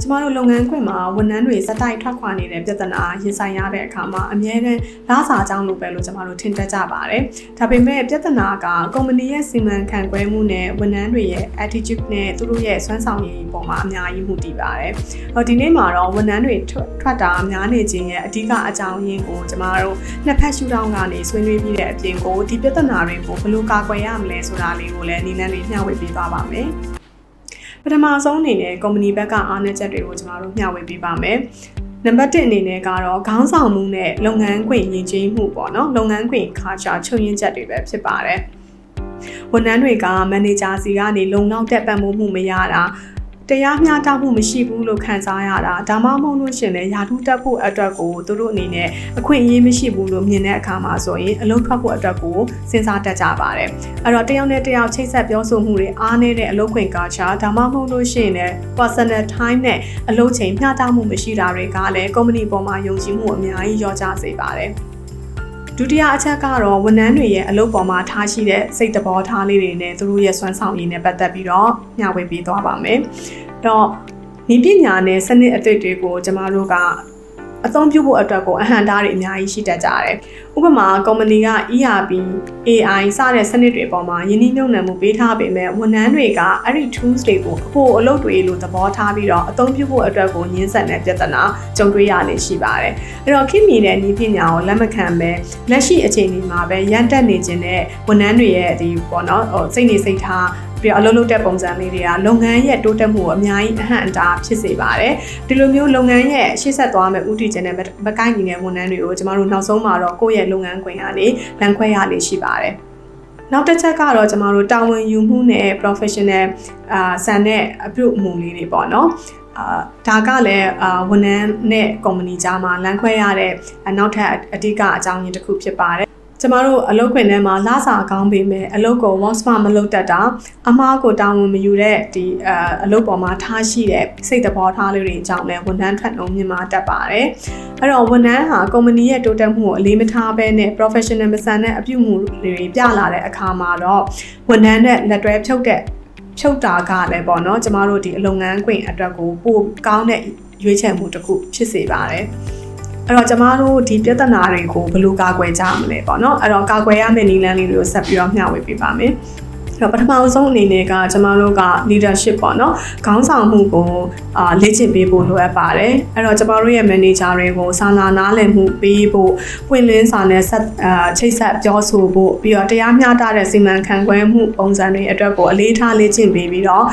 ကျမတို့လုပ်ငန်းခွင်မှာဝန်ထမ်းတွေစတိုက်ထွက်ခွာနေတဲ့ပြဿနာရင်ဆိုင်ရတဲ့အခါမှာအများနဲ့လားစာကြောင်းလို့ပဲလို့ကျမတို့ထင်တတ်ကြပါတယ်။ဒါပေမဲ့ပြဿနာကကုမ္ပဏီရဲ့စီမံခန့်ခွဲမှုနဲ့ဝန်ထမ်းတွေရဲ့ attitude နဲ့သူတို့ရဲ့စွမ်းဆောင်ရည်ပုံမှာအများကြီးမှုတည်ပါတယ်။ဒီနေ့မှာတော့ဝန်ထမ်းတွေထွက်တာများနေခြင်းရဲ့အဓိကအကြောင်းရင်းကိုကျမတို့နှစ်ဖက်ရှုထောင့်ကနေဆွေးနွေးပြီးတဲ့အပြင်ကိုဒီပြဿနာတွေကိုဘယ်လိုကာကွယ်ရမလဲဆိုတာလေးကိုလည်းနည်းလမ်းတွေမျှဝေပေးသွားပါမယ်။ပထမဆုံးအနေနဲ့ကုမ္ပဏီဘက်ကအားနည်းချက်တွေကိုကျမတို့မျှဝေပေးပါမယ်။နံပါတ်1အနေနဲ့ကတော့ခေါင်းဆောင်မှုနဲ့လုပ်ငန်းခွင်ရည်ကြီးမှုပေါ့နော်လုပ်ငန်းခွင် culture ချုပ်ရင်းချက်တွေပဲဖြစ်ပါတယ်။ဝန်ထမ်းတွေကမန်နေဂျာစီကနေလုံလောက်တဲ့ပံ့ပိုးမှုမရတာတရားမျှတမှုမရှိဘူးလို့ခံစားရတာဒါမှမဟုတ်လို့ရှင်လည်းယာထုတက်ဖို့အတွက်ကိုသူတို့အနေနဲ့အခွင့်အရေးမရှိဘူးလို့မြင်တဲ့အခါမှာဆိုရင်အလုပ်ထွက်ဖို့အတွက်ကိုစဉ်းစားတတ်ကြပါတယ်အဲ့တော့တယောက်နဲ့တယောက်ချိတ်ဆက်ပြောဆိုမှုတွေအားနည်းတဲ့အလုပ်ခွင် culture ဒါမှမဟုတ်လို့ရှင်လည်း personal time နဲ့အလုပ်ချိန်မျှတမှုမရှိတာတွေကလည်းကုမ္ပဏီပေါ်မှာယုံကြည်မှုအများကြီးလျော့ကျစေပါတယ်ဒုတိယအချက်ကတော့ဝန်ထမ်းတွေရဲ့အလုပ်ပေါ်မှာထားရှိတဲ့စိတ်သဘောထားလေးတွေနဲ့သူတို့ရဲ့စွမ်းဆောင်ရည်နဲ့ပတ်သက်ပြီးတော့မျှဝေပေးသွားပါမယ်။တော့နည်းပညာနဲ့စနစ်အသစ်တွေကိုကျမတို့ကအသုံးပြုဖို့အတွက်ကိုအဟန့်အတားတွေအများကြီးရှိတတ်ကြတယ်။ဥပမာကုမ္ပဏီက ERP, AI စတဲ့စနစ်တွေပေါ်မှာယင်းနှိမ့်နှံမှုပေးထားပေမဲ့ဝန်ထမ်းတွေကအဲ့ဒီ tools တွေကိုအလုပ်တွေလို့သဘောထားပြီးတော့အသုံးပြုဖို့အတွက်ကိုညှင်းဆန်တဲ့ပြဿနာကြုံတွေ့ရနေရှိပါတယ်။အဲ့တော့ခေတ်မီတဲ့နည်းပညာကိုလက်မခံပဲလက်ရှိအခြေအနေမှာပဲရန်တက်နေခြင်းနဲ့ဝန်ထမ်းတွေရဲ့ဒီပေါ့နော်စိတ်နေစိတ်ထားပြီးအလုပ်လုပ်တဲ့ပုံစံလေးတွေကလုပ်ငန်းရဲ့တိုးတက်မှုကိုအများကြီးအဟန့်အတားဖြစ်စေပါတယ်ဒီလိုမျိုးလုပ်ငန်းရဲ့ရှေ့ဆက်သွားမဲ့ဥတီခြင်းနဲ့မကိုက်ညီတဲ့ဝန်ထမ်းတွေကိုကျမတို့နောက်ဆုံးမှာတော့ကိုယ့်ရဲ့လုပ်ငန်းခွင်ကနေလမ်းခွဲရလေးရှိပါတယ်နောက်တစ်ချက်ကတော့ကျမတို့တာဝန်ယူမှုနဲ့ professional ဆန်တဲ့အပြုအမူလေးတွေပေါ့နော်ဒါကလည်းဝန်ထမ်းနဲ့ကုမ္ပဏီကြားမှာလမ်းခွဲရတဲ့နောက်ထပ်အဓိကအကြောင်းရင်းတစ်ခုဖြစ်ပါတယ်ကျမတို့အလုပ်ခွင်ထဲမှာလစာကောင်းပေမဲ့အလုပ်ကို work smart မလုပ်တတ်တာအမားကိုတာဝန်မယူတဲ့ဒီအလုပ်ပေါ်မှာထားရှိတဲ့စိတ်သဘောထားလေးတွေအကြောင်းလည်းဝန်ထမ်းထွက်နှုန်းမြင့်မားတတ်ပါတယ်အဲ့တော့ဝန်ထမ်းဟာကုမ္ပဏီရဲ့တိုးတက်မှုကိုအလေးမထားဘဲနဲ့ professional မဆန်တဲ့အပြုအမူတွေပြလာတဲ့အခါမှာတော့ဝန်ထမ်းနဲ့လက်တွဲဖြုတ်တာကလည်းပေါ့နော်ကျမတို့ဒီအလုပ်ငန်းခွင်အတွက်ကိုပိုကောင်းတဲ့ရွေးချယ်မှုတစ်ခုဖြစ်စေပါတယ်အဲ့တော့ကျမတို့ဒီပြဿနာတွေကိုဘယ်လိုကာကွယ်ကြမလဲပေါ့နော်အဲ့တော့ကာကွယ်ရမယ့်နည်းလမ်းလေးတွေကိုဆက်ပြီးတော့မျှဝေပေးပါမယ်အဲ့တော့ပထမဆုံးအနေနဲ့ကကျမတို့က leadership ပေါ့နော်ခေါင်းဆောင်မှုကိုလေ့ကျင့်ပေးဖို့လိုအပ်ပါတယ်အဲ့တော့ကျမတို့ရဲ့ manager တွေကိုစာနာနားလည်မှုပေးဖို့ပွင့်လင်းစာနဲ့ချိတ်ဆက်ပြောဆိုဖို့ပြီးတော့တရားမျှတတဲ့စီမံခန့်ခွဲမှုပုံစံတွေအတွက်ကိုအလေးထားလေ့ကျင့်ပေးပြီးတော့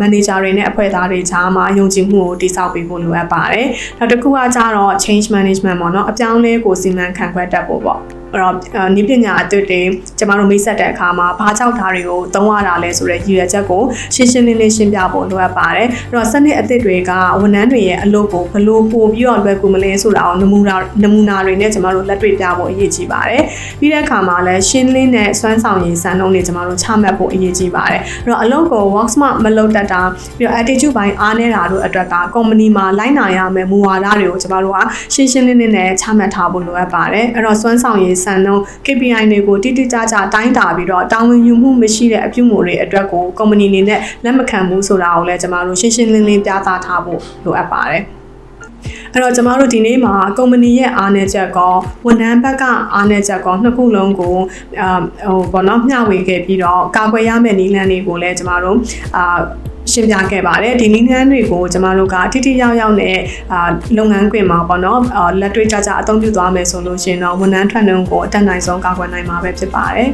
manager တွေနဲ့အဖွဲ့သားတွေကြားမှာယုံကြည်မှုကိုတည်ဆောက်ပေးဖို့လိုအပ်ပါတယ်။နောက်တစ်ခုကကျတော့ change management ပေါ့နော်အပြောင်းလဲကိုစီမံခန့်ခွဲတတ်ဖို့ပေါ့။အဲ့တော့နည်းပညာအသစ်တွေကျမတို့မိတ်ဆက်တဲ့အခါမှာဘာကြောင့်ဒါတွေကိုသုံးရတာလဲဆိုတဲ့ရည်ရွယ်ချက်ကိုရှင်းရှင်းလင်းလင်းရှင်းပြဖို့လိုအပ်ပါတယ်။အဲ့တော့စနစ်အသစ်တွေကဝန်ထမ်းတွေရဲ့အလုပ်ကိုဘယ်လိုပို့ပြီးတော့လွယ်ကူမလဲဆိုတာကိုနမူနာတွေနဲ့ကျမတို့လက်တွေ့ပြဖို့အရေးကြီးပါတယ်။ပြီးတဲ့အခါမှာလည်းရှင်းလင်းတဲ့စွမ်းဆောင်ရည်စံနှုန်းတွေကျမတို့ချမှတ်ဖို့အရေးကြီးပါတယ်။အဲ့တော့အလုပ်ကို work smart မလုပ်တတ်တာပြီးတော့ attitude ပိုင်းအားနည်းတာတို့အတွက်ကကုမ္ပဏီမှာလိုက်နာရမယ့်မူဝါဒတွေကိုကျမတို့ကရှင်းရှင်းလင်းလင်းနဲ့ချမှတ်ထားဖို့လိုအပ်ပါတယ်။အဲ့တော့စွမ်းဆောင်ရည်စံနှုန်း KPI တွေကိုတိတိကျကျတိုင်းတာပြီးတော့တာဝန်ယူမှုမရှိတဲ့အပြုအမူတွေအတွက်ကိုကုမ္ပဏီအနေနဲ့လက်မခံဘူးဆိုတာကိုလည်းကျမတို့ရှင်းရှင်းလင်းလင်းပြသထားဖို့လိုအပ်ပါတယ်အဲ့တော့ကျမတို့ဒီနေ့မှာကုမ္ပဏီရဲ့အားနည်းချက်ကောဝန်ထမ်းဘက်ကအားနည်းချက်ကောနှစ်ခုလုံးကိုပေါ့နော်မျှဝေခဲ့ပြီးတော့ကာကွယ်ရမယ့်နည်းလမ်းတွေကိုလည်းကျမတို့ရှင်းပြခဲ့ပါတယ်ဒီနည်းလမ်းတွေကိုကျမတို့ကထိထိရောက်ရောက်နဲ့လုပ်ငန်းခွင်မှာပေါ့နော်လက်တွေ့ကြကြအသုံးပြုသွားမယ်ဆိုလို့ရှိရင်တော့ဝန်ထမ်းထွက်နှုန်းကိုအတက်နိုင်ဆုံးကာကွယ်နိုင်မှာပဲဖြစ်ပါတယ်